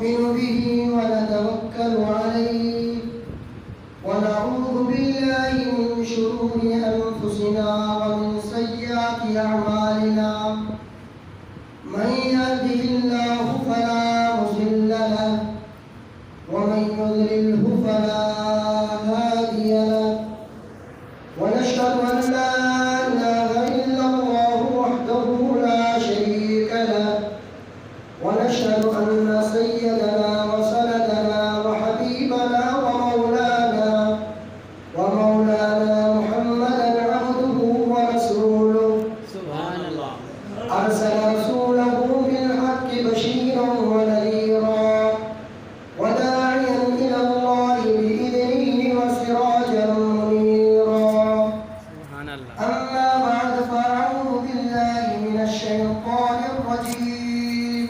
نؤمن به ونتوكل عليه ونعوذ بالله من شرور أنفسنا ومن سيئات أعمالنا من يهده الله فلا مضل له ومن يضلله فلا هادي له ونشهد أن لا إله إلا الله وحده لا شريك له ونشهد أن سيدنا وسندنا وحبيبنا ومولانا محمدا عبده ورسوله سبحان الله أرسل رسوله بالحق بشيرا ونذيرا وداعيا إلى الله بإذنه وسراجا منيرا سبحان الله أما بعد فأعوذ بالله من الشيطان الرجيم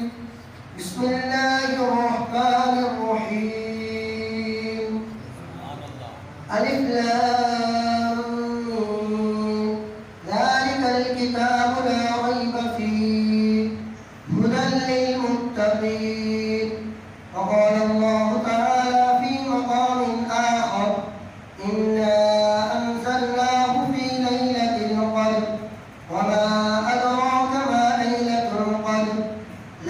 بسم الله الرحمن الرحيم ألف لام ميم ذلك الكتاب لا ريب فيه هدى للمتقين وقال الله تعالى في مقام آخر إنا أنزلناه في ليلة القدر وما أدراك ما ليلة القدر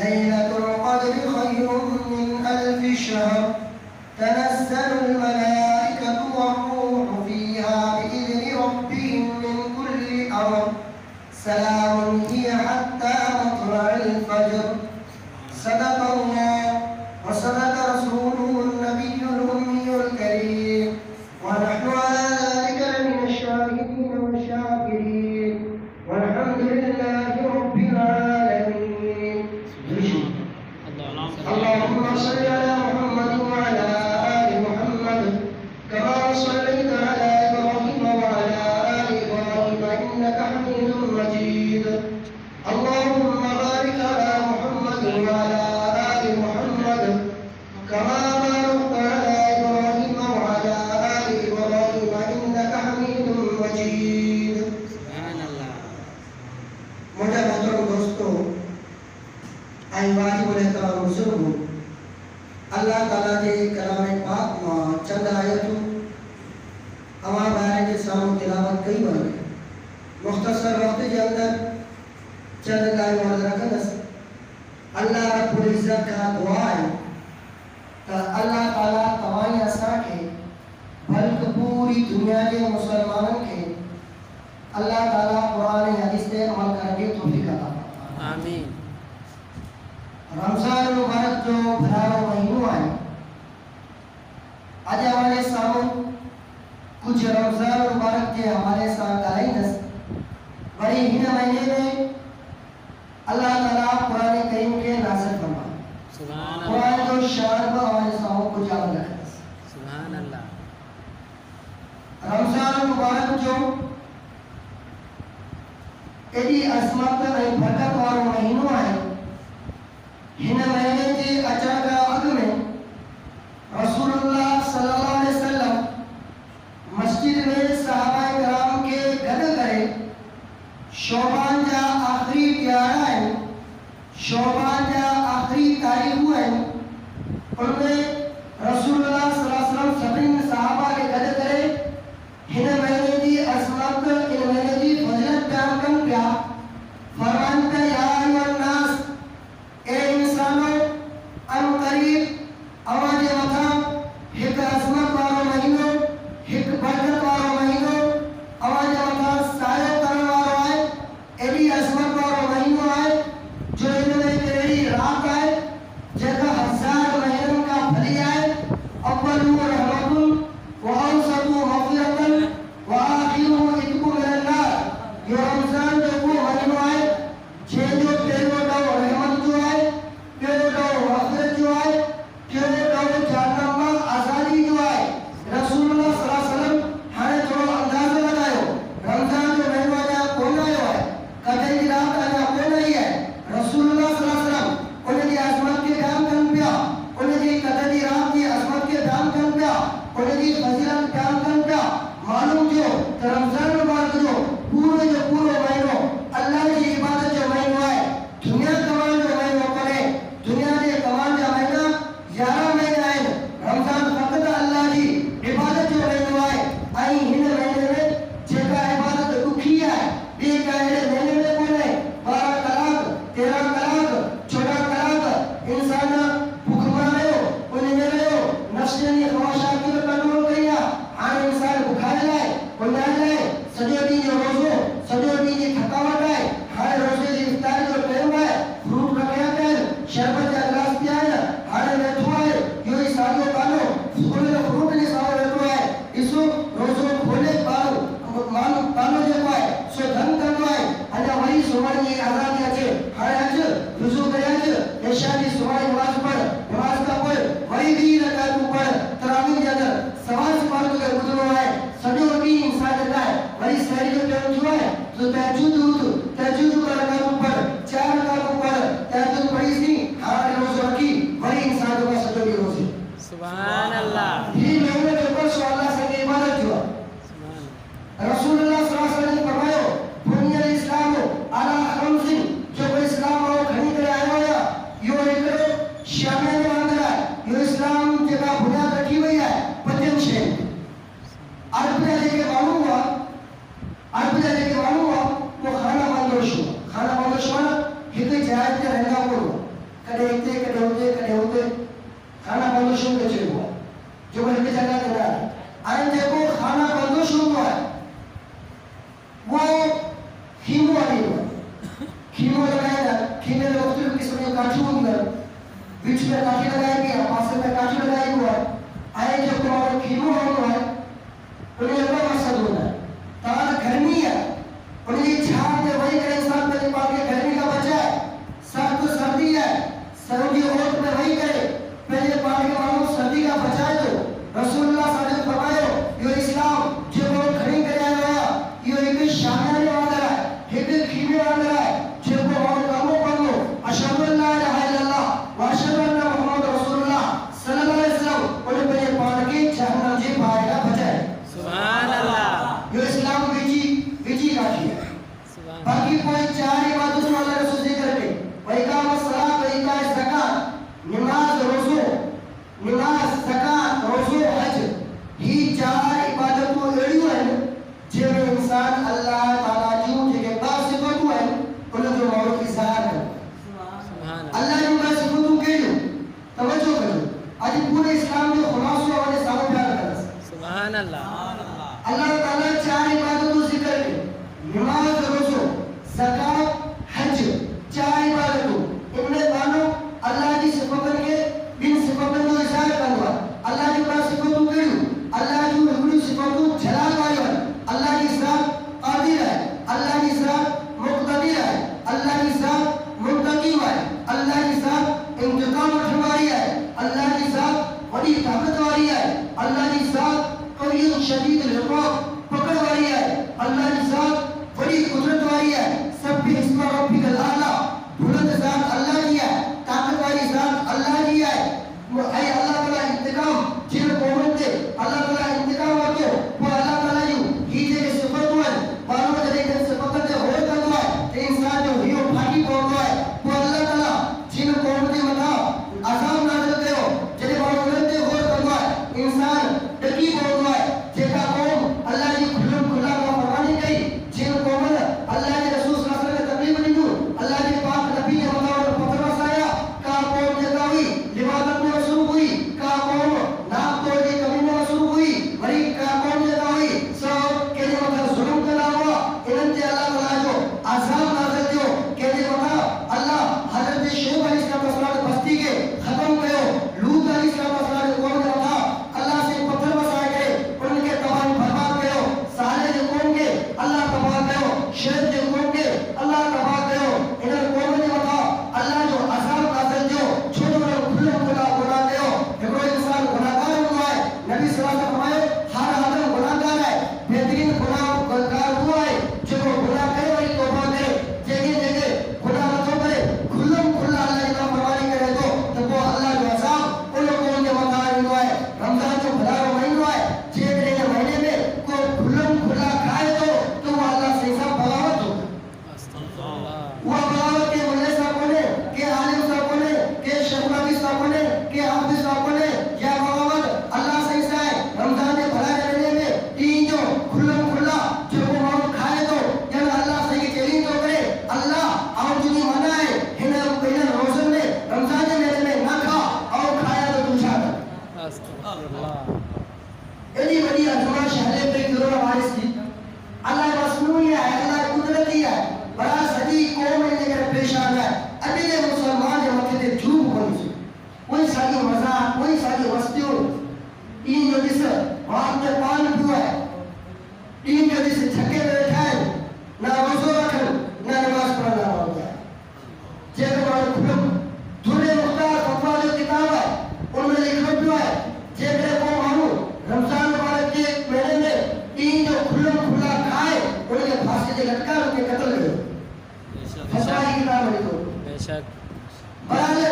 ليلة القدر خير من ألف شهر تنزل الملائكة والروح فيها بإذن ربهم من كل أمر سلام هي حتى مطلع الفجر صدق الله وصدق رسوله النبي الأمي الكريم ونحن على ذلك لمن الشاهدين والشاكرين والحمد لله رب العالمين. اللهم صل على محمد وعلى آل محمد كما صليت على إبراهيم وعلى آل إبراهيم إنك حميد مجيد. اللهم بارك على محمد وعلى آل محمد كما باركت على إبراهيم وعلى آل إبراهيم إنك حميد مجيد. سبحان الله मुझे मोहतरम दोस्तों आई वाजिब एहतराम बुजुर्गों अल्लाह ताला के कलाम पाक में चंद आयतों अमा बारे के सामने तिलावत कई बार मुख्तसर वक्त के अंदर चंद गाय मौज रखनस अल्लाह रब्बुल इज्जत का दुआ है तो अल्लाह ताला तवाई असा के बल्कि पूरी दुनिया के मुसलमानों के अल्लाह ताला कुरान हदीस पे अमल करने की तौफीक अता फरमाए आमीन रमजान मुबारक जो भरावा महीनों है आज हमारे सामने कुछ रमजान मुबारक के हमारे साथ आई नस बड़े ही महीने में अल्लाह ताला कुरान करीम के नाज़िल फरमाए सुभान कुरान अल्लाह जो शान में हमारे सामने कुछ याद रखे सुभान अल्लाह रमजान मुबारक जो एडी असमत ऐं बरकत वारो महीनो है हिन महीने जे अचण खां अॻु में रसूलुल्लाह सल्लल्लाहु अलैहि वसल्लम मस्जिद में सहाबा किराम के गॾु करे शोबान जा आख़िरी ॾियारा आहिनि शोबान जा आख़िरी तारीख़ूं आहिनि उनमें रसूलुल्लाह सल्लल्लाहु अलैहि वसल्लम सभिनी सहाबा के गॾु करे हिन महीने जी असमत इन महीने जी फज़ीलत बयान कनि पिया फरमाइनि पिया या अय्युहन नास ए इंसानो अन वही सारी जो टाइम जो है तो तहज्जुद का रकात पर 4 रकात पर तहज्जुद पढ़ी थी हाथ रोज रखी वही इंसान का सजो की रोज सुभान अल्लाह ये महीने के ऊपर अल्लाह से इबादत हुआ रसूलुल्लाह सल्लल्लाहु अलैहि वसल्लम ने फरमाया बुनियल इस्लाम अला खमसिन जो इस्लाम और घणी करे आयो या यो एक शामिल मांग रहा है यो इस्लाम जगह बुनियाद रखी हुई है पतिन शे अरब के मालूम हुआ वो खाना बंदोश हुआ हिते जायज के रहना को कदे होते खाना बंदोश हो के हुआ जो हिते जगह के रहा आए देखो खाना बंदोश हुआ है वो खीमो वाली हुआ खीमो लगाया खीमे में उस किस्म के काजू होंगे बीच में काजू लगाएंगे पास में काजू लगाया हुआ आए जब तुम्हारा खीमो हुआ है उन्हें अपना मकसद होना है तार गर्मी है उन्हें झाड़ में वही करे इंसान पहले पाल के गर्मी का बचा है सर्द सर्दी है सर्दी औरत में वही करे पहले पाल के मानो सर्दी का बचाए तो रसूलुल्लाह सल्लल्लाहु अलैहि वसल्लम फरमायो यो इस्लाम जो बहुत खड़ी करे आया यो एक शामिल वाला है एक खीमे वाला है जो बहुत कामों पर लो अशहदु अल्ला इलाहा इल्लल्लाह व अशहदु अन्ना मुहम्मद रसूलुल्लाह सल्लल्लाहु अलैहि वसल्लम उन्हें पहले पाल के जहन्नम से पाएगा बचाए सुभान अल्लाह यो इस्लाम विजी राखी है बाकी कोई 4 इबादत वाला रसूल जिक्र के व इकामत सलात व इताए ज़कात नमाज ज़कात रोज़ो हज ही 4 इबादतों एड़ियों हैं जिनमें इंसान अल्लाह ताला जो जेके बात सिफतों हैं उन्हें जो मालूम की ज़ाहिर है सुभान अल्लाह जो बात सिफतों के जो तवज्जो करो आज पूरे इस्लाम में खुलासा वाले सालों प्यार कर सुभान अल्लाह अल्लाह ताला 4 इबादतों जिक्र के नमाज रोज़ो ज़कात हज 4 इबादतों इनमें मानो अल्लाह की सिफतों के बिन सिफतों को इशार करवा अल्लाह की बात सिफतों के अल्लाह की हुकुम सिफतों जलाल वाले अल्लाह की साथ कादिर उनके लटका उनके कत्ल कयो फतवा जी किताब लिखो बेशक बराबर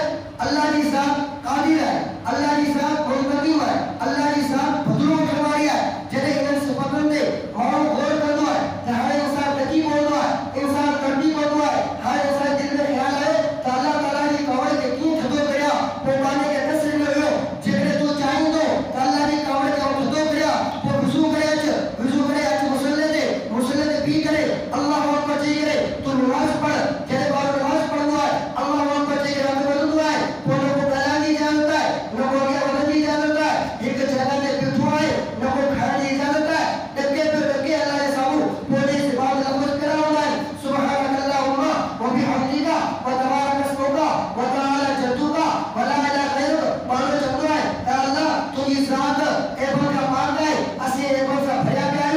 अल्लाह जी साहब कादिर है अल्लाह जी साहब मुंतकिम है अल्लाह जी साहब बदलो करवाई है जने इन सिफतन दे मानो गौर करदो है त हर इंसान तकी बोलदो है इंसान करबी बोलदो है हर इंसान दिल में ख्याल है त अल्लाह ताला जी कवड़ के की थदो करया पो पाने के तस्वीर में हो जेकरे तू चाहिंदो त अल्लाह जी कवड़ के थदो करया पो वुजू करे अच मुसल्ले ते भी करे अल्लाह अकबर जी करे तू नमाज पढ़ जने बार नमाज पढ़दो है अल्लाह अकबर जी करे बोलदो है पो को गला की जानता है न को क्या बदल की जानता है एक जगह पे बैठो है न को खाने की जानता है डके पे डके अल्लाह के सामू बोले से बात लफ्ज कराऊंगा सुभान अल्लाहुम्मा व बिहम्दिका व तबारक अस्मुका व तआला जद्दुका व ला इलाहा गैरुक पालो चंदो है या अल्लाह तुझी जात ए बंदा मार गए असे ए बंदा भया गया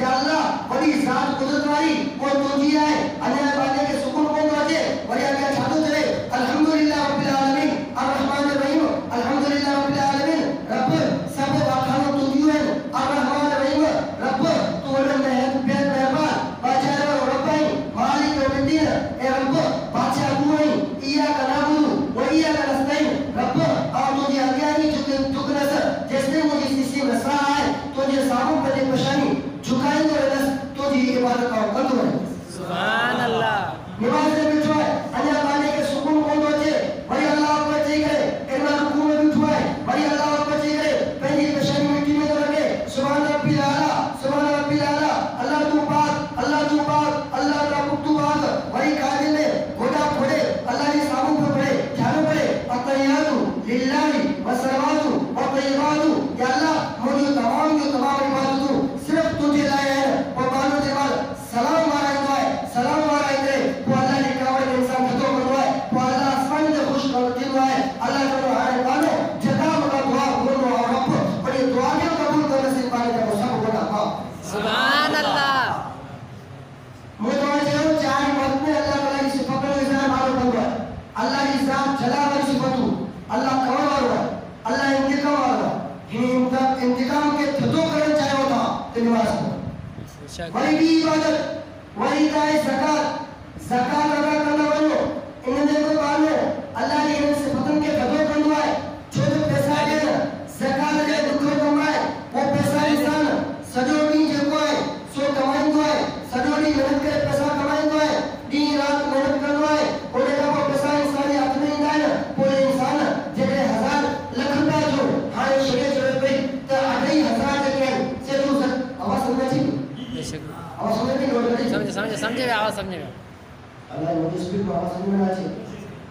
या अल्लाह बड़ी जात कुदरत वाली वो तुझी है अन्य बाने के सुकून को दे वरिया क्या छातो चले अल्हम्दुलिल्लाह रब्बिल आलमीन अर्रहमानिर रहीम अल्हम्दुलिल्लाह रब्बिल आलमीन रब सब वाखानो तुझी है अर्रहमानिर रहीम रब तू वरन मेहरबान बादशाह रब्बाई मालिक यौमिद्दीन ए रब बादशाह तू है इया का नाबुदु व इया का नस्तईन रब आ तुझे अज्ञानी झुकनस जिसने मुझे किसी में सहा है तुझे सामू पर परेशानी झुकाएंगे रस तुझे इबादत का बंद है सुभान अल्लाह नमाज में बैठो है अन्य बाने के सुकून को दोचे भाई अल्लाह अकबर जी करे इतना रुकू में बैठो है भाई अल्लाह अकबर जी करे पहली पेशानी मिट्टी में रखे सुभान रब्बिल आला अल्लाह तू पाक अल्लाह का तू पाक भाई काजे में घोड़ा फोड़े अल्लाह के सामू पे पड़े ध्यान पड़े अतय्यातु लिल्लाहि व सलावातु व तय्यबातु या अल्लाह मुझे तमाम इबादतों सिर्फ तुझे लाए हैं और बानो के बाद सलाम मारा इधर वो अल्लाह ने कावड़ के इंसान खतो करवा है वो अल्लाह आसमान से खुश कर दिया है अल्लाह को हारे बानो जता मगा दुआ बोलो और रब और ये दुआ के कबूल करने से पाने का सब बोला हां सुभान अल्लाह मुझे जो चार वक्त में अल्लाह ताला की सिफत में इतना मालूम हुआ अल्लाह की जात जला वाली सिफत अल्लाह कवर वाला अल्लाह इंतकाम वाला इंतकाम के थदो करना चाहे होता तो नमाज पढ़ो वही भी इबादत वही का ज़कात अदा करना वालो इन्हें को मानो अल्लाह ने इन सिफतन के थदो करना है छोटे पैसा दे ज़कात दे दुखो कमाए वो पैसा इंसान सजो दिन जो है सो कमाएंगे है सजो दिन मेहनत करे पैसा कमाएंगे है दिन रात मेहनत करना है और का वो पैसा इंसान हाथ में नहीं है पूरे इंसान जगह हजार लाख रुपया जो हां शेरे जरूरत पे तो 2500 जगह से तू आवाज समझ चाहिए बेशक आवाज समझ नहीं लोग समझे आवाज समझे अल्लाह मुझे स्पीड में आवाज समझ में आ चाहिए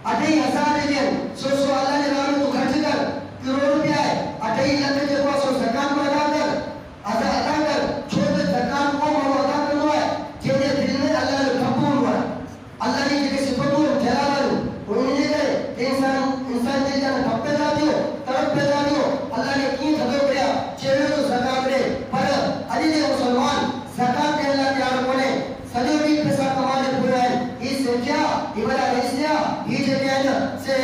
2500 जगह सो अल्लाह ने राम तू खर्च कर करोड़ रुपया है 25 लाख के पास सो ज़कात में अदा कर छोटे ज़कात को मनो अदा करना है जेने दिल में अल्लाह ने कबूल हुआ अल्लाह ने के सिफत को जलाल उन्हें करे इंसान दिल जान थप पैदा दियो तरफ पैदा दियो अल्लाह ने की थदो करया चेहरे तो ज़कात दे पर अली ने मुसलमान ज़कात के अल्लाह तैयार कोने सजो भी पैसा कमाने पूरा है इस क्या इबरा इसलिए ये जगह से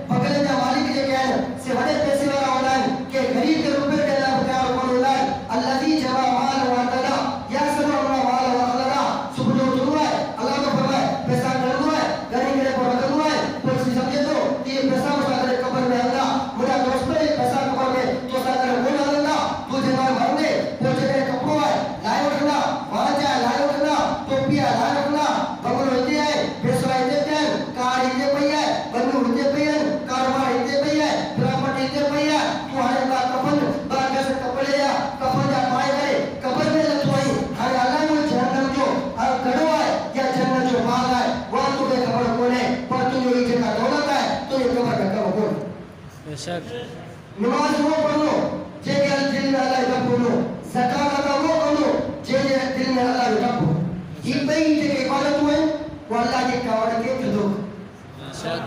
बगले का मालिक जगह से बड़े पैसे वाला होना है कि गरीब के रुपए के अल्लाह तैयार कोने होना है अल्लाजी जमा माल व तला या सब अपना माल व तला सुबह जो है अल्लाह को फरमाए पैसा करना है गरीब के पर रखना है कोई सी समझे तो ये पैसा उठा कर कब्र में अल्लाह मेरा दोस्त ने पैसा कब्र में तो साकर बोल अल्लाह तुझे मार भरने पहुंचे के कपड़ों है लाए उठना वहां जा लाए उठना टोपिया लाए उठना बगल होते हैं पैसा देते हैं कार इते पई है बंदू होते पई है कारोबार इते पई है प्रॉपर्टी इते पई है तुम्हारे का कफन बागे से कपड़े या कफन या पाए गए कब्र में लटवाई हर अल्लाह ने जहन्नम जो गड़ो है या जन्नत जो बाग है वहां तुम्हें खबर कोने पर तुम ये जगह दौलत है तो ये कब्र का कब बोल बेशक नमाज वो पढ़ो जे के दिल में अल्लाह का बोलो ज़कात अदा वो करो जे दिल में अल्लाह का बोलो ये पई जे इबादत हुए वो अल्लाह के कावड़ के थदो बेशक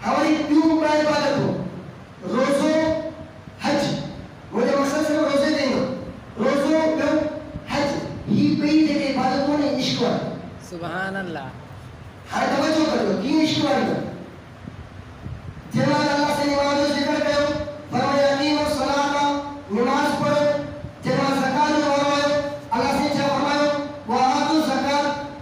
हमारी क्यों का इबादत हो रोज़ो हज मुझे मकसद से रोज़े देंगे रोज़ो क्यों हज ये पई जे इबादत होने इश्क सुभान अल्लाह हर तवज्जो करो क्यों इश्क वाली जनाब अल्लाह से नमाज जिक्र करो फरमाया कीमो सलात नमाज पढ़ो जनाब ज़कात वारो अल्लाह से क्या फरमायो व आतु ज़कात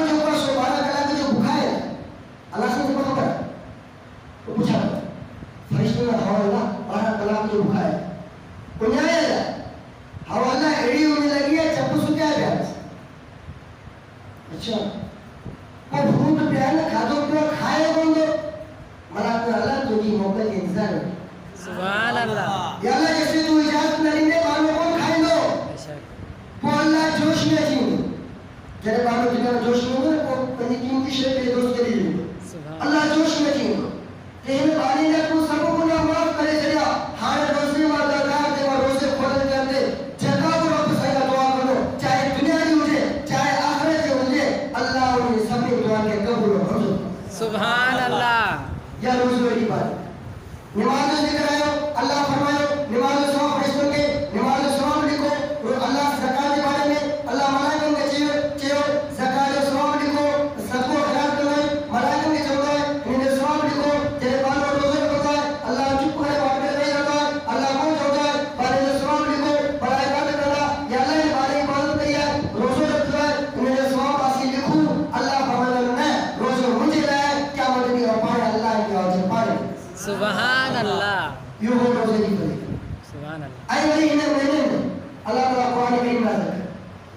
जो पास 12 कलाक जो भूखा है अल्लाह से तो खबर तो पूछा फरिश्ते ने हवाला 12 कलाक जो भूखा है पुण्याया हवाला एड़ी होने लगी है चप्पू सुक्या है अच्छा पर भूख प्यार खादो क्यों खाए कौन दो मला तो अल्लाह तुझी मौके के इंतजार है सुभान अल्लाह या अल्लाह जैसे तू इजाजत नहीं दे मानो कौन खाए दो वो अल्लाह जोश में जीव जरे बाबा जी का जोश में हो को कहीं कीमती शे के दोस्त के लिए अल्लाह जोश में जीव तेरे बानी ने तू सब को ना माफ करे जरिया हार रोज़े मा दरकार दे मा रोज़े खोल करते जगह को रब से दुआ करो चाहे दुनिया की हो चाहे आखिरत की हो अल्लाह उन सभी दुआ के कबूल हो सुभान अल्लाह या रोज़ की बात नमाज जिक्र आयो अल्लाह फरमायो नमाज सवाब फरिश्तों के नमाज सवाब लिखो और अल्लाह ज़कात के बारे में अल्लाह मलाइका के चेयो ज़कात जो सवाब लिखो सबको खैरात करो मलाइका के चौदह इन्हें सवाब लिखो तेरे बालों रोज़े रखता है अल्लाह चुप करे बात कर नहीं रहता है अल्लाह को चौदह बारे जो सवाब लिखो बड़ा इबादत करना या अल्लाह ने बारे इबादत करी है रोज़े रखता है इन्हें सवाब हासिल लिखो अल्लाह फरमाता है रोज़े मुझे लाए क्या मतलब ये पाए अल्लाह की वजह पाए सुभान अल्लाह यो हो रोज़े की करी सुभान अल्लाह आई वही इन्हें महीने में अल्लाह ताला कुरान करीम नाज़िल कर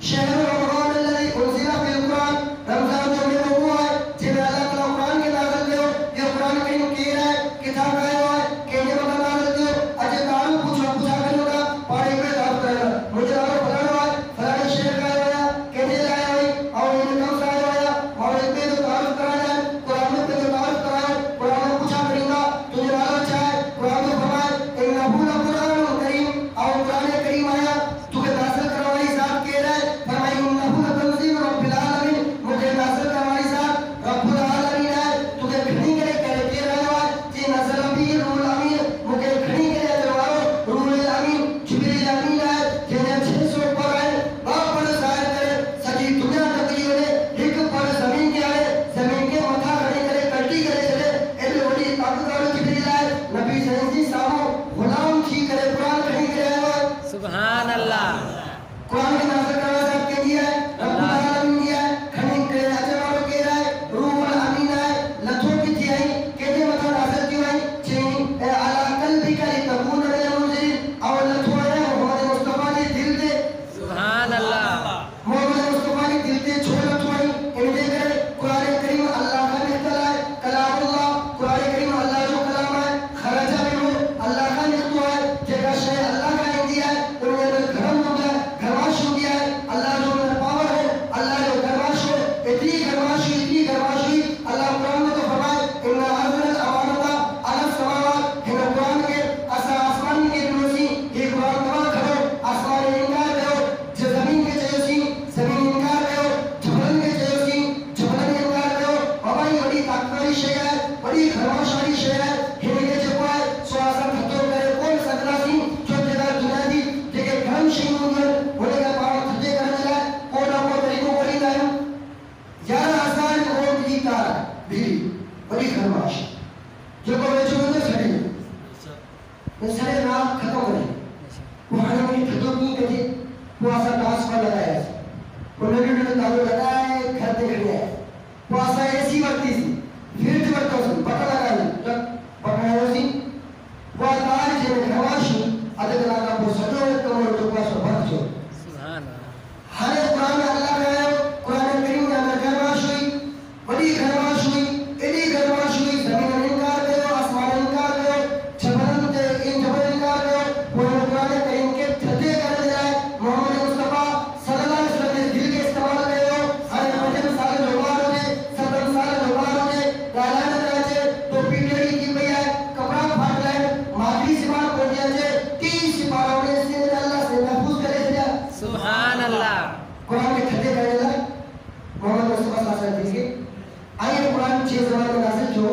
शहर रमज़ान الذي أنزل فيه القرآن रमज़ान जो में हुआ है जिसमें अल्लाह ताला कुरान के नाज़िल किया ये कुरान करीम कह रहा है किताब का है कि ये मतलब नाज़िल किया अजय तारू पूछा करूंगा पढ़े में बात करेगा मुझे और फलाना है फलाने शहर का है कहने लाया है और ये कब से आया है और इतने जो तारुफ कराया है कुरान में जो तारुफ कराया कुरान में पूछा करूंगा तुझे मालूम चाहे कुरान में फरमाया इन्नहु लकुरान करीम और कुरान करीम आया तुझे नाज़िल करवाई साहब कह रहा है फरमाया इन्नहु लतंज़ील रब्बिल आलमीन मुझे नाज़िल करवाई साहब रब्बुल आलमीन है तुझे खड़ी करे कह रहा है कि नज़ल भी रूल अमीन मुझे खड़ी करे दरबारो रूल अमीन जिब्रील अमीन है जिन्हें 600 पर है बाप पर जाहिर करे सजी दुनिया तकलीफ ने एक पर जमीन के आए जमीन के माथा खड़ी करे कटी करे चले ऐसे बड़ी ताकतवर जिब्रील है नबी सैयदी साहब गुलाम थी करे कुरान खड़ी करे आया सुभान अल्लाह कुरान के नाज़िल करवा साहब के लिए रब्बुल आलमीन है खड़ी करे अजवारो के रहा है रूहुल अमीन है लथों की थी आई केजे मतलब नाज़िल की आई चेन अला कल्बी का तकून मिनल मुनज़िरीन और लथों है मोहम्मद मुस्तफा के दिल दे सुभान अल्लाह मोहम्मद मुस्तफा के दिल दे छोड़ लथों आई इनके करे कुरान करीम अल्लाह का निकला है कलामुल्लाह कुरान करीम अल्लाह जो कलाम है खरजा बिनु अल्लाह का निकला है जगह शय अल्लाह का इंदिया है उन्हें घरम हो गया घरवाश हो गया है अल्लाह जो में पावर है अल्लाह जो घरवाश हो इतनी घरवाशी अल्लाह कुरान में तो फरमाए इन्ना अज़लल अमानता अला समावात हिन कुरान के असा आसमान के बिनोसी ये कुरान कमा करो आसमान इनकार करो जो जमीन के चयोसी जमीन इनकार करो जबरन के चयोसी जबरन इनकार करो हमारी बड़ी ताकतवारी शय है बड़ी घरवाश वाली शय है हिन के जो है सो आसन हथो करे कौन सकरासी जो जगह दुनिया दी जेके घरम शय होंगे होने का पावर थजे करने लाए कोई ना कोई तरीको बोली ना 11,000 करोड़ की तार भी बड़ी खरमाश जो को बेचो तो सड़े ये सड़े रात खत्म हो गई वहां में खत्म नहीं करे वो आसा डांस पर लगाया उन्होंने ने तालो लगाया है घर देख रहे हैं वो आसा ऐसी वर्ती थी फिर जो वर्ता उस पता लगा ली जब पकड़ा सी वो तार जे खरमाशी अदद लगा वो सजो कमर तो पास भर जो सुभान अल्लाह हर कुरान अल्लाह का है कुरान करीम में अंदर घरवाश हुई बड़ी घरवाश हुई एडी घरवाश हुई जमीन इनकार करो आसमान इनकार करो जबरन इन जबरन इनकार करो वो कुरान करीम के थजे कर जाए मोहम्मद मुस्तफा सल्लल्लाहु अलैहि वसल्लम ने दिल के इस्तेमाल करो हर वजन साल जोबार हो जाए 17 साल जोबार हो जाए गाला न जाए तो पीटड़ी की भई है कपड़ा फाट जाए मादरी से बाहर पड़ जाए 30 सिपारों ने से अल्लाह से महफूज करे दिया सुभान अल्लाह कुरान के खते करेगा मोहम्मद मुस्तफा सल्लल्लाहु अलैहि वसल्लम के आए कुरान 6 ज़बान में नाज़िल जो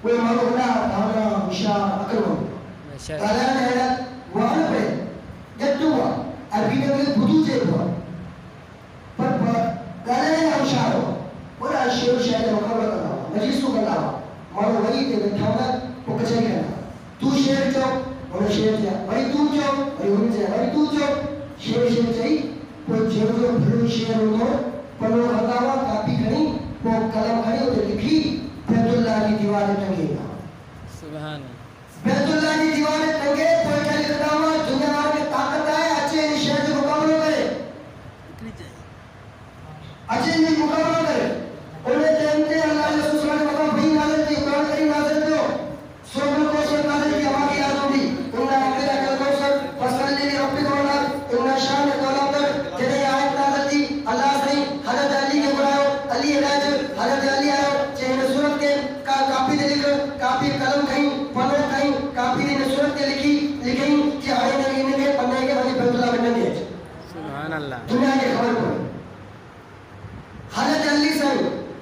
वो मानो बड़ा भावना विशा अकल काला है वहां पे जब हुआ अरबी में बुदू से हुआ पर काला है विशा हो और शेर शायद मुकाबला करना मजलिस को करना मानो वही के बैठाना वो कचहरी करना तू शेर जो और शेर जा भाई तू जो और उन जा भाई तू जो शेर चाहिए वो जो जो भलो शेर हो पनो बतावा कापी खणी वो कलम खणी और लिखी बैतुल्लाह की दीवार टंगे सुभान बैतुल्लाह की दीवार टंगे कोई क्या लिखता हुआ दुनिया में ताकत है अच्छे निशान के मुकाबले में अच्छे नहीं मुकाबले में उन्हें जानते अल्लाह ने सुबहान अल्लाह भाई नाज़िल की कुरान करीम नाज़िल किया सूरह कौसर नाज़िल की हमारी याद होगी इन्ना अक़ीदा कल कौसर फसल्ली रब्बिक वनहर इन्ना शानिक वलअब्तर जने आयत नाज़िल की अल्लाह से हज़रत अली के बुलाओ अली राज हज़रत अली आयो चेहरे सूरत के का कापी दे लिख कापी कलम कहीं पनो कहीं कापी ने सूरत के लिखी लिखी कि आए ने इनके पन्ने के वाली बैतुल्लाह में नहीं है सुभान अल्लाह दुनिया की खबर पड़ी हज़रत अली से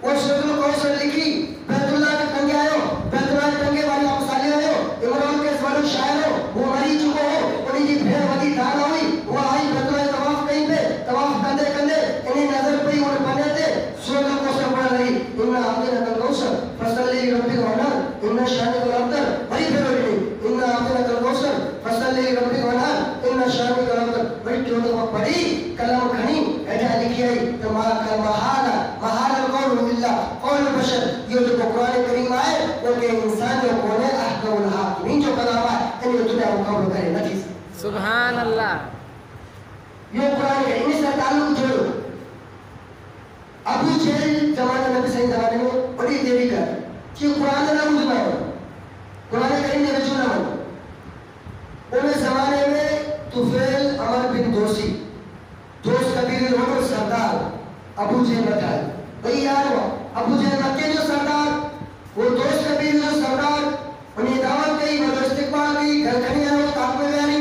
वो सूरह कौसर लिखी बैतुल्लाह के टंगे आयो बैतुल्लाह के टंगे वाली आप साले आयो इमरान के सवाल शायर हो वो मरी चुको हो उन्हीं की भेड़ वाली दान हुई वो आई बैतुल्लाह तवाफ कहीं पे तवाफ करते करते इन्हीं नजर पे ही उन्हें बने थे सूरह कौसर पढ़ रही इन्ना आते कल कौसर फसल्ली रब्बिक वनहर इन्ना शानिक वलअब्तर बड़ी भेड़ हुई इन्ना आते कल कौसर फसल्ली रब्बिक वनहर इन्ना शानिक वलअब्तर बड़ी क्यों तो पढ़ी कलम खनी ऐसा लिखी आई तो मां का महाना महान कौन इल्ला कौन बशर ये जो कुरान करीम आए वो के इंसान जो कौन है अहकमुल हाकिमीन जो कलाम है इन दुनिया मुकाबला करे नहीं सुभान अल्लाह ये कुरान के इनसे ताल्लुक जोड़ो अबू जहल जमाने नबी सही जमाने में बड़ी देरी कर कि कुरान ना मुझे कुरान करीम ने रचना हो उस जमाने में तुफैल अमर बिन दोसी दोस्त कबीले लोगों सरदार अबू जहल बताए भाई यार अबू जहल मक्के जो सरदार वो दोस्त कबीले जो सरदार उन्हें दावत कही वो इस्तिकबाल की घर खड़ी आए काम में यानी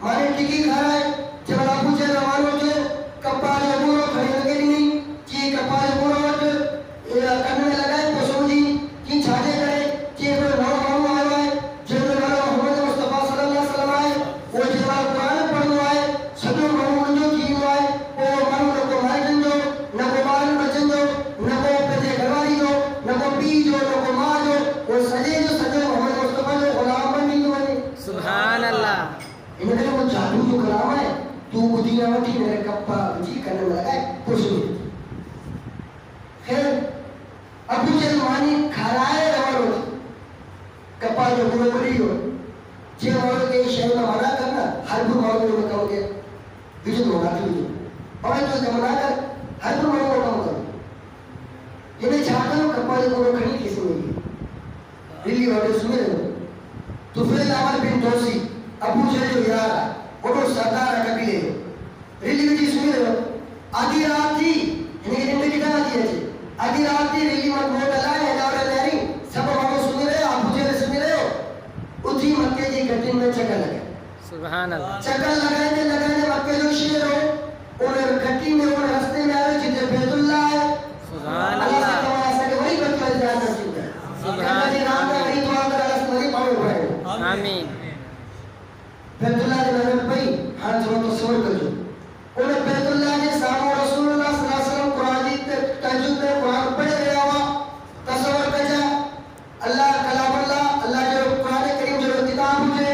मारे टिकी खा रहा है जब अबू जहल रवाना हो कप्पा जो पूरा खड़े लगे नहीं कि कप्पा जो पूरा करने में लगाए पसोजी कि छाजे करे कि वो नौ मालूम आया है जब वाला मोहम्मद मुस्तफा सल्लल्लाहु अलैहि वसल्लम आए वो जब कुरान पढ़ने आए सदों मालूम जो की आए वो मालूम को मारन जो न को मारन बचन जो न को पे घरवाली जो न को पी जो न को मां जो वो सजे जो सजे मोहम्मद मुस्तफा जो गुलाम बन नहीं बने सुभान अल्लाह इनमें वो जादू जो कलाम है तू बुद्धियां वठी मेरे कप्पा जी करने में लगाए कुछ नहीं खैर अबू जहल मानी खराए रवानो कप्पा जो पूरा बड़ी हो जे वालों के शहर में मना करना हर बुर वालों में कहोगे बीजू तो होगा बीजू और तो जमना कर हर बुर वालों में कहोगे इन्हें चाहता हूँ कप्पा जो पूरा खड़ी किसी में दिल्ली वाले सुने रहो तो फिर अमर बिन दोसी अबू जहल जो यार वो सरदार है कबीले रिली में जी सुने रहो आधी रात थी इन्हें इन्हें कितना दिया जी आधी रात थी रिली मत मोड़ डाला है जावरे लहरी सब वालों सुने रहे अबू जहल सुने रहे हो उठी मक्के की गड्डी में चक्कर लगे सुभान अल्लाह चक्कर लगाने मक्के जो शेर हो उन्हें गड्डी में उन्हें रास्ते में आए जिधर बैतुल्लाह है सुभान अल्लाह वही बैतुल्लाह ध्यान रखिएगा सुभान अल्लाह वही दुआ कर अल्लाह वही पावे आमीन बैतुल्लाह के नजर पे हाथ जोड़ के सवाल कर जो उन्हें बैतुल्लाह के सामने रसूलुल्लाह सल्लल्लाहु अलैहि वसल्लम कुरान की तहज्जुद में कुरान पढ़ रहा हुआ तसव्वुर कर जा अल्लाह कलाम अल्लाह जो कुरान करीम जो किताब मुझे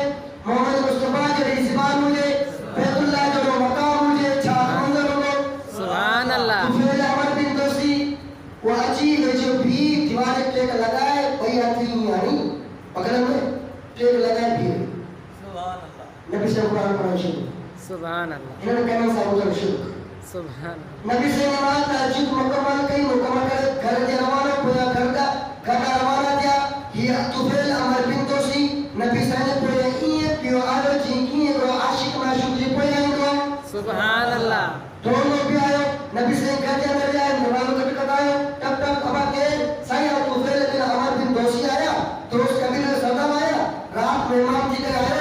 मोहम्मद मुस्तफा जो ज़बान मुझे बैतुल्लाह जो मकाम मुझे छा मंजर हो सुभान अल्लाह तुफैल अमर बिन दोसी वो अजीब जो भी दीवार टेक लगाए वही आती यानी पकड़ में टेक लगाए भी नबी से कुरान पढ़ना शुरू सुभान अल्लाह इन्होंने कहना साहब शुरू सुभान नबी से नमाज तहज्जुद मुकम्मल कई मुकम्मल कर घर के रवाना पूरा घर का रवाना दिया ये तुफैल अमर बिन दोसी नबी से ने पूरे ये पियो आलो जी की रो आशिक माशूक जी पढ़ गए सुभान अल्लाह दोनों भी आयो नबी से घर के अंदर आए नमाज कट आयो तब तक अब के सही तुफैल बिन अमर बिन दोसी आया तो उस कबीले से सरदार आया रात में इमाम जी के आए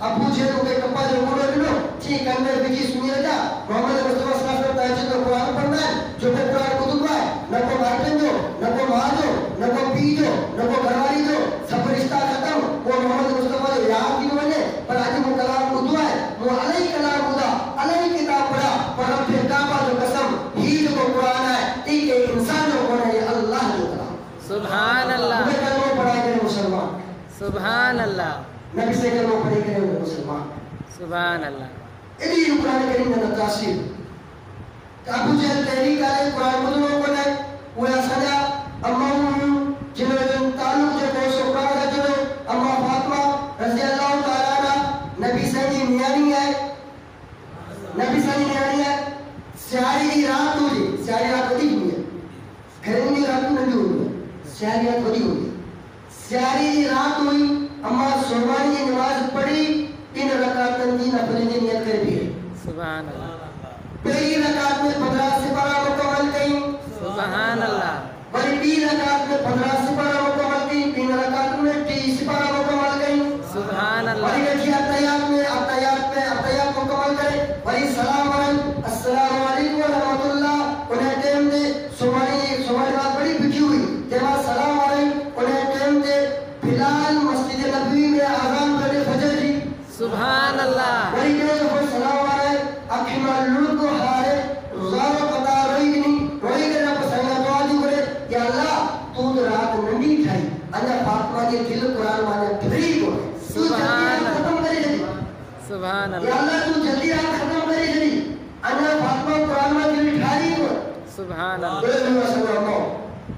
अबू जहल के कप्पा जो बोलो लो ठीक करने बिजी सुनिए जा मोहम्मद मुस्तफा सल्लल्लाहु अलैहि वसल्लम तहज्जुद में कुरान पढ़ना है जो के कुरान को दुआ है न को मारन जो न को मां जो न को पी जो न को घरवाली जो सब रिश्ता खत्म वो मोहम्मद मुस्तफा जो याद भी बने पर आज वो कलाम को दुआ है वो अलई कलाम खुदा अलई किताब पढ़ा पर रब काबा जो कसम ही जो कुरान है ठीक है इंसान जो कौन है अल्लाह जो कलाम सुभान अल्लाह वो कलमा पढ़ा के मुसलमान सुभान अल्लाह नबी से कलमा पढ़े के मुसलमान सुभान अल्लाह इन्हीं कुरान करीम में तासीर अबू जहल तहरीक आए कुरान बुधो को ने वो असांजा अम्मा जिनो जन ताल्लुक जो को सुकरा का जो अम्मा फातिमा रज़ी अल्लाह तआला अन्हा नबी सही नियानी है नबी सही नियानी है स्यारी की रात हुई स्यारी रात होती नहीं है घरेलू की रात नहीं हुई स्यारी रात होती हुई स्यारी की रात हुई अम्मा सोमवार की नमाज पढ़ी 3 रकात की नफल की नियत कर दी सुभान अल्लाह पहली रकात में 15 सिपारा मुकम्मल कई सुभान अल्लाह वही 3 रकात में 15 सिपारा मुकम्मल की 3 रकात में 30 सिपारा मुकम्मल कई सुभान अल्लाह वही देखिए अत्तहियात मुकम्मल करे वही सलाम अलैकुम अस्सलाम वालेकुम व रहमतुल्लाह उन्हें टाइम दे सुमारी बात बड़ी बिखी हुई तेमा सलाम अलैकुम उन्हें टाइम दे फिलहाल मस्जिद नबवी में अज़ान पढ़े फजर की सुभान अल्लाह वही के सलाम अलैकुम अखिमा लुक हारे रोजाना पता रही नहीं वही के रब सैना दुआ दी करे या अल्लाह तू तो रात नंदी ठाई अन्या फातिमा के दिल कुरान माने फ्री हो सुभान खत्म करे जल्दी सुभान या अल्लाह अल्लाह तू जल्दी रात खत्म करे जल्दी अन्या फातिमा कुरान में दिल ठाई हो सुभान अल्लाह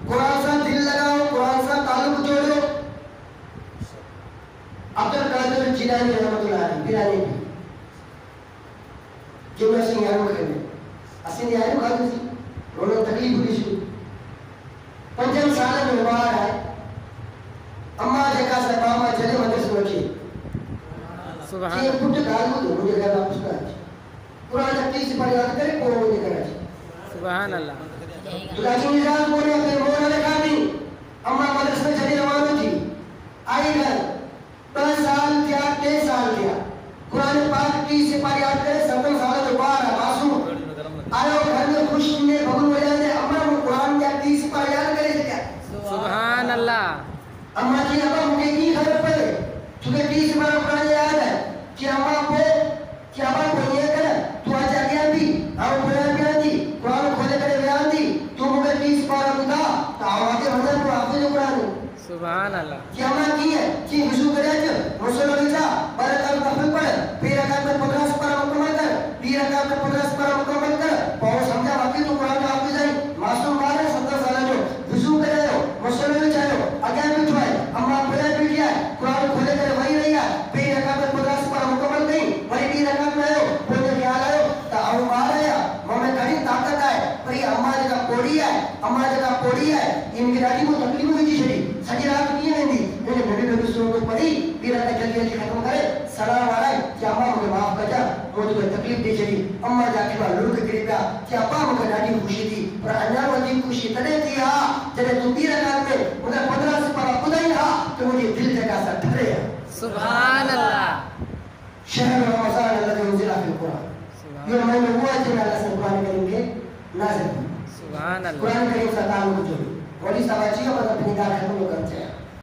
कुरान से दिल लगाओ कुरान से ताल्लुक जोड़ो अब्दुल कादिर जिलानी रहमतुल्लाह अलैह बिरानी जो ऐसे यारों करने असीं यारों खाते सी रोने तकलीफ हुई सी 5 साल में बाहर आए अम्मा जगह से मामा चले मदरसे में की सुभान ये पुट गाल को मुझे घर वापस ना कुरान की से पर याद करे को मुझे करा सुभान अल्लाह तुलाची निजात बोले अपने मोर ने कहा नहीं अम्मा मदरसे में चली रवाना थी आई घर 5 साल क्या 3 साल क्या कुरान पाक की से पर याद करे 17 साल के बाद मासूम आयो घर में खुश ने भगवान वजह से अम्मा वो कुरान या 30 पर याद करे क्या सुभान अल्लाह अम्मा जी अब मुझे की खबर पड़े तुझे 30 पर कुरान याद है कि अम्मा को क्या बात बोलिए कर तू आज आ गया भी आओ बयान कर दी कुरान खोले करे बयान दी तू मुझे 30 पर बता तो आवाज होना तो आपने जो कुरान सुभान अल्लाह क्या मैं की है कि वजू करे जो मुसलमान जा बरकत नफल पढ़ फिर रकात में 15 सिपारा मुकम्मल कर फिर रकात में 15 सिपारा मुकम्मल कर बहुत समझा बाकी तो कुरान आप भी जाए मासूम मारे 17 साल जो वजू करे हो मुसलमान चाहे आगे भी तो है अम्मा पढ़े भी किया कुरान खोले करे वही नहीं है फिर रकात में 15 सिपारा मुकम्मल नहीं वही भी रकात में आयो बोले ख्याल आयो तो आओ मारे या मम्मी कड़ी ताकत है पर ये अम्मा जगह पोड़ी है इनकी दादी को तकलीफ हुई थी छड़ी सजी रात की नहीं दी मैंने नबी सो को पढ़ी फिर जल्दी खत्म करे सलाम अलैकुम क्या अम्मा मुझे माफ कर जा मुझे कोई तकलीफ दी छड़ी अम्मा जाके बा लुक करीबा क्या अब्बा मुझे दादी खुशी थी पर अन्या वाली खुशी तने थी हां जब तू भी रकात में मुझे 15 से पर खुदा ही हां तो मुझे दिल जगह से ठहरे सुभान अल्लाह शहर रमजान الذي انزل فيه القرآن ये मैंने वो है जिन्हें अल्लाह से कुरान करीम के नाज़िल सुभान अल्लाह कुरान करीम से ताल्लुक जोड़ी वली सवाची का मतलब निकाल खत्म कर